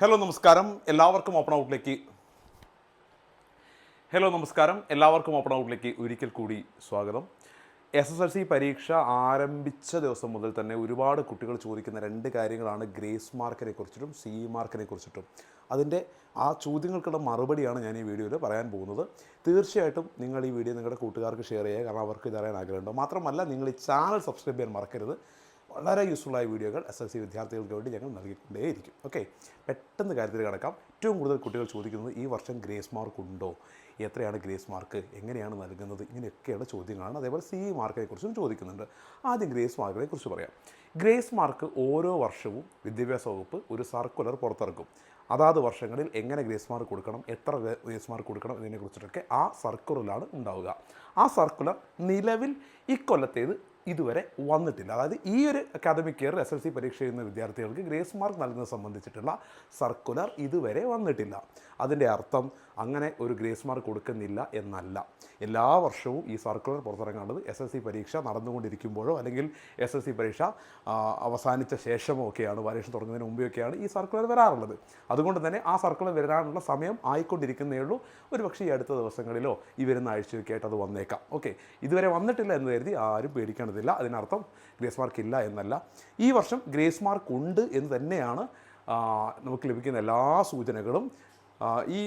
Hello നമസ്കാരം എല്ലാവർക്കും open ഔട്ടിലേക്ക് ഒരിക്കൽ കൂടി സ്വാഗതം. SSLC പരീക്ഷ ആരംഭിച്ച ദിവസം മുതൽ തന്നെ ഒരുപാട് കുട്ടികൾ ചോദിക്കുന്ന രണ്ട് കാര്യങ്ങളാണ് ഗ്രേസ് മാർക്കിനെ കുറിച്ചിട്ടും CE മാർക്കിനെ കുറിച്ചിട്ടും. അതിൻ്റെ ആ ചോദ്യങ്ങൾക്കുള്ള മറുപടിയാണ് ഞാൻ ഈ വീഡിയോയിൽ പറയാൻ പോകുന്നത്. തീർച്ചയായിട്ടും നിങ്ങൾ ഈ വീഡിയോ നിങ്ങളുടെ കൂട്ടുകാർക്ക് ഷെയർ ചെയ്യുക, കാരണം അവർക്ക് ഇതറിയാൻ ആഗ്രഹമുണ്ടോ. മാത്രമല്ല നിങ്ങൾ ഈ ചാനൽ സബ്സ്ക്രൈബ് ചെയ്യാൻ മറക്കരുത്. വളരെ യൂസ്ഫുള്ളായ വീഡിയോകൾ SSLC വിദ്യാർത്ഥികൾക്ക് വേണ്ടി ഞങ്ങൾ നൽകിക്കൊണ്ടേയിരിക്കും. ഓക്കെ, പെട്ടെന്ന് കാര്യത്തിൽ കിടക്കാം. ഏറ്റവും കൂടുതൽ കുട്ടികൾ ചോദിക്കുന്നത് ഈ വർഷം ഗ്രേസ് മാർക്ക് ഉണ്ടോ, എത്രയാണ് ഗ്രേസ് മാർക്ക്, എങ്ങനെയാണ് നൽകുന്നത്, ഇങ്ങനെയൊക്കെയുള്ള ചോദ്യങ്ങളാണ്. അതേപോലെ CE മാർക്കിനെ കുറിച്ചും ചോദിക്കുന്നുണ്ട്. ആദ്യം ഗ്രേസ് മാർക്കിനെ കുറിച്ച് പറയാം. ഗ്രേസ് മാർക്ക് ഓരോ വർഷവും വിദ്യാഭ്യാസ വകുപ്പ് ഒരു സർക്കുലർ പുറത്തിറക്കും. അതാത് വർഷങ്ങളിൽ എങ്ങനെ ഗ്രേസ് മാർക്ക് കൊടുക്കണം, എത്ര ഗ്രേസ് മാർക്ക് കൊടുക്കണം എന്നതിനെക്കുറിച്ചിട്ടൊക്കെ ആ സർക്കുലറിലാണ് ഉണ്ടാവുക. ആ സർക്കുലർ നിലവിൽ ഇക്കൊല്ലത്തേത് ഇതുവരെ വന്നിട്ടില്ല. അതായത് ഈ ഒരു അക്കാദമിക് ഇയറിൽ SSLC പരീക്ഷ ചെയ്യുന്ന വിദ്യാർത്ഥികൾക്ക് ഗ്രേസ് മാർക്ക് നൽകുന്നത് സംബന്ധിച്ചിട്ടുള്ള സർക്കുലർ ഇതുവരെ വന്നിട്ടില്ല. അതിൻ്റെ അർത്ഥം അങ്ങനെ ഒരു ഗ്രേസ് മാർക്ക് കൊടുക്കുന്നില്ല എന്നല്ല. എല്ലാ വർഷവും ഈ സർക്കുലർ പുറത്തിറങ്ങേണ്ടത് SSLC പരീക്ഷ നടന്നുകൊണ്ടിരിക്കുമ്പോഴോ അല്ലെങ്കിൽ SSLC പരീക്ഷ അവസാനിച്ച ശേഷമോ ഒക്കെയാണ്, പരീക്ഷ തുടങ്ങുന്നതിന് മുമ്പെയൊക്കെയാണ് ഈ സർക്കുലർ വരാറുള്ളത്. അതുകൊണ്ട് തന്നെ ആ സർക്കുലർ വരാനുള്ള സമയം ആയിക്കൊണ്ടിരിക്കുന്നേ ഉള്ളൂ. ഒരു പക്ഷേ ഈ അടുത്ത ദിവസങ്ങളിലോ ഈ വരുന്ന ആഴ്ചയൊക്കെ ആയിട്ട് അത് വന്നേക്കാം. ഓക്കെ, ഇതുവരെ വന്നിട്ടില്ല എന്ന് കരുതി ആരും പേടിക്കേണ്ടതില്ല. അതിനർത്ഥം ഗ്രേസ് മാർക്ക് ഇല്ല എന്നല്ല. ഈ വർഷം ഗ്രേസ് മാർക്ക് ഉണ്ട് എന്ന് തന്നെയാണ് നമുക്ക് ലഭിക്കുന്ന എല്ലാ സൂചനകളും. ഈ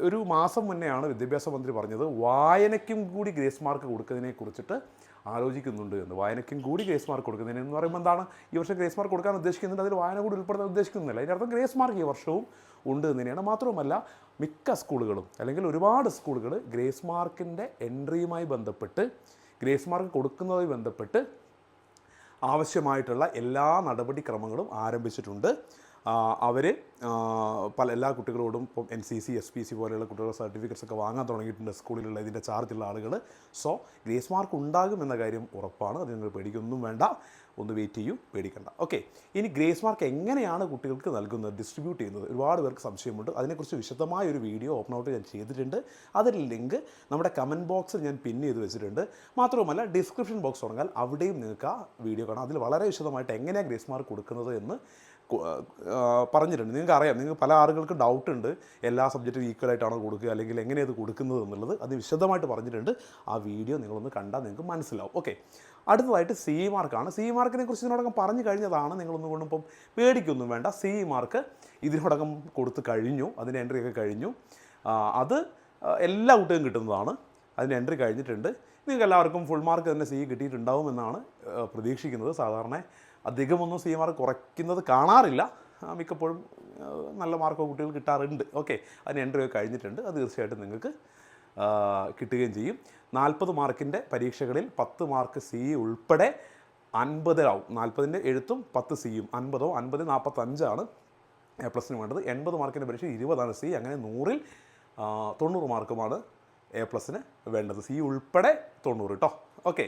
ഒരു മാസം മുന്നെയാണ് വിദ്യാഭ്യാസ മന്ത്രി പറഞ്ഞത് വായനയ്ക്കും കൂടി ഗ്രേസ് മാർക്ക് കൊടുക്കുന്നതിനെ കുറിച്ചിട്ട് ആലോചിക്കുന്നുണ്ട് എന്ന്. വായനയ്ക്കും കൂടി ഗ്രേസ് മാർക്ക് കൊടുക്കുന്നതിന് എന്ന് പറയുമ്പോൾ എന്താണ്, ഈ വർഷം ഗ്രേസ് മാർക്ക് കൊടുക്കാൻ ഉദ്ദേശിക്കുന്നുണ്ട്, അതിൽ വായന കൂടി ഉൾപ്പെടുത്താൻ ഉദ്ദേശിക്കുന്നില്ല. അതിനർത്ഥം ഗ്രേസ് മാർക്ക് ഈ വർഷവും ഉണ്ട് എന്ന് തന്നെയാണ്. മാത്രവുമല്ല മിക്ക സ്കൂളുകളും അല്ലെങ്കിൽ ഒരുപാട് സ്കൂളുകൾ ഗ്രേസ് മാർക്കിൻ്റെ എൻട്രിയുമായി ബന്ധപ്പെട്ട്, ഗ്രേസ് മാർക്ക് കൊടുക്കുന്നതുമായി ബന്ധപ്പെട്ട് ആവശ്യമായിട്ടുള്ള എല്ലാ നടപടിക്രമങ്ങളും ആരംഭിച്ചിട്ടുണ്ട്. അവർ എല്ലാ കുട്ടികളോടും ഇപ്പം NCC SPC പോലെയുള്ള കുട്ടികളുടെ സർട്ടിഫിക്കറ്റ്സ് ഒക്കെ വാങ്ങാൻ തുടങ്ങിയിട്ടുണ്ട് സ്കൂളിലുള്ള ഇതിൻ്റെ ചാർജുള്ള ആളുകൾ. സോ ഗ്രേസ് മാർക്ക് ഉണ്ടാകും എന്ന കാര്യം ഉറപ്പാണ്. അത് നിങ്ങൾ പേടിക്കൊന്നും വേണ്ട, ഒന്ന് വെയിറ്റ് ചെയ്യൂ, പേടിക്കണ്ട. ഓക്കെ, ഇനി ഗ്രേസ് മാർക്ക് എങ്ങനെയാണ് കുട്ടികൾക്ക് നൽകുന്നത്, ഡിസ്ട്രിബ്യൂട്ട് ചെയ്യുന്നത്, ഒരുപാട് പേർക്ക് സംശയമുണ്ട്. അതിനെക്കുറിച്ച് വിശദമായ ഒരു വീഡിയോ ഓപ്പൺ ഔട്ട് ഞാൻ ചെയ്തിട്ടുണ്ട്. അതിൻ്റെ ലിങ്ക് നമ്മുടെ കമൻറ്റ് ബോക്സിൽ ഞാൻ പിൻ ചെയ്ത് വെച്ചിട്ടുണ്ട്. മാത്രവുമല്ല ഡിസ്ക്രിപ്ഷൻ ബോക്സ് തുടങ്ങാൽ അവിടെയും നിങ്ങൾക്ക് ആ വീഡിയോ കാണാം. അതിൽ വളരെ വിശദമായിട്ട് എങ്ങനെയാണ് ഗ്രേസ് മാർക്ക് കൊടുക്കുന്നത് എന്ന് പറഞ്ഞിട്ടുണ്ട്. നിങ്ങൾക്ക് അറിയാം, നിങ്ങൾക്ക് പല ആളുകൾക്ക് ഡൗട്ട് ഉണ്ട്, എല്ലാ സബ്ജക്റ്റും ഈക്വലായിട്ടാണോ കൊടുക്കുക അല്ലെങ്കിൽ എങ്ങനെയത് കൊടുക്കുന്നത് എന്നുള്ളത്. അത് വിശദമായിട്ട് പറഞ്ഞിട്ടുണ്ട്. ആ വീഡിയോ നിങ്ങളൊന്ന് കണ്ടാൽ നിങ്ങൾക്ക് മനസ്സിലാവും. ഓക്കെ, അടുത്തതായിട്ട് CE മാർക്കാണ്. CE മാർക്കിനെ കുറിച്ച് ഇതിനോടകം പറഞ്ഞു കഴിഞ്ഞതാണ്. നിങ്ങളൊന്നും കൊണ്ടും ഇപ്പം പേടിക്കൊന്നും വേണ്ട. CE മാർക്ക് ഇതിനോടകം കൊടുത്ത് കഴിഞ്ഞു, അതിൻ്റെ എൻട്രി ഒക്കെ കഴിഞ്ഞു. അത് എല്ലാ കുട്ടികളും കിട്ടുന്നതാണ്. അതിൻ്റെ എൻട്രി കഴിഞ്ഞിട്ടുണ്ട്. നിങ്ങൾക്ക് എല്ലാവർക്കും ഫുൾ മാർക്ക് തന്നെ CE കിട്ടിയിട്ടുണ്ടാവുമെന്നാണ് പ്രതീക്ഷിക്കുന്നത്. സാധാരണ അധികമൊന്നും CE മാർക്ക് കുറയ്ക്കുന്നത് കാണാറില്ല. മിക്കപ്പോഴും നല്ല മാർക്ക് കുട്ടികൾ കിട്ടാറുണ്ട്. ഓക്കെ, അതിന് എൻട്രി ഒക്കെ കഴിഞ്ഞിട്ടുണ്ട്. അത് തീർച്ചയായിട്ടും നിങ്ങൾക്ക് കിട്ടുകയും ചെയ്യും. 40 മാർക്കിൻ്റെ പരീക്ഷകളിൽ 10 മാർക്ക് CE ഉൾപ്പെടെ 50 ആവും. 40ൻ്റെ എഴുത്തും 10 CEയും 50 45 A+ന് വേണ്ടത്. 80 മാർക്കിൻ്റെ പരീക്ഷ 20 CE. അങ്ങനെ 100ൽ 90 മാർക്കുമാണ് A+ന് വേണ്ടത്. CE ഉൾപ്പെടെ 90 കേട്ടോ. ഓക്കെ,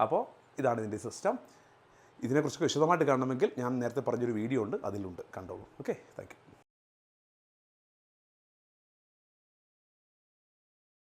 അപ്പോൾ ഇതാണ് ഇതിൻ്റെ സിസ്റ്റം. ഇതിനെക്കുറിച്ചൊക്കെ വിശദമായിട്ട് കാണണമെങ്കിൽ ഞാൻ നേരത്തെ പറഞ്ഞൊരു വീഡിയോ ഉണ്ട്, അതിലുണ്ട്, കണ്ടോളൂ. Okay, thank you.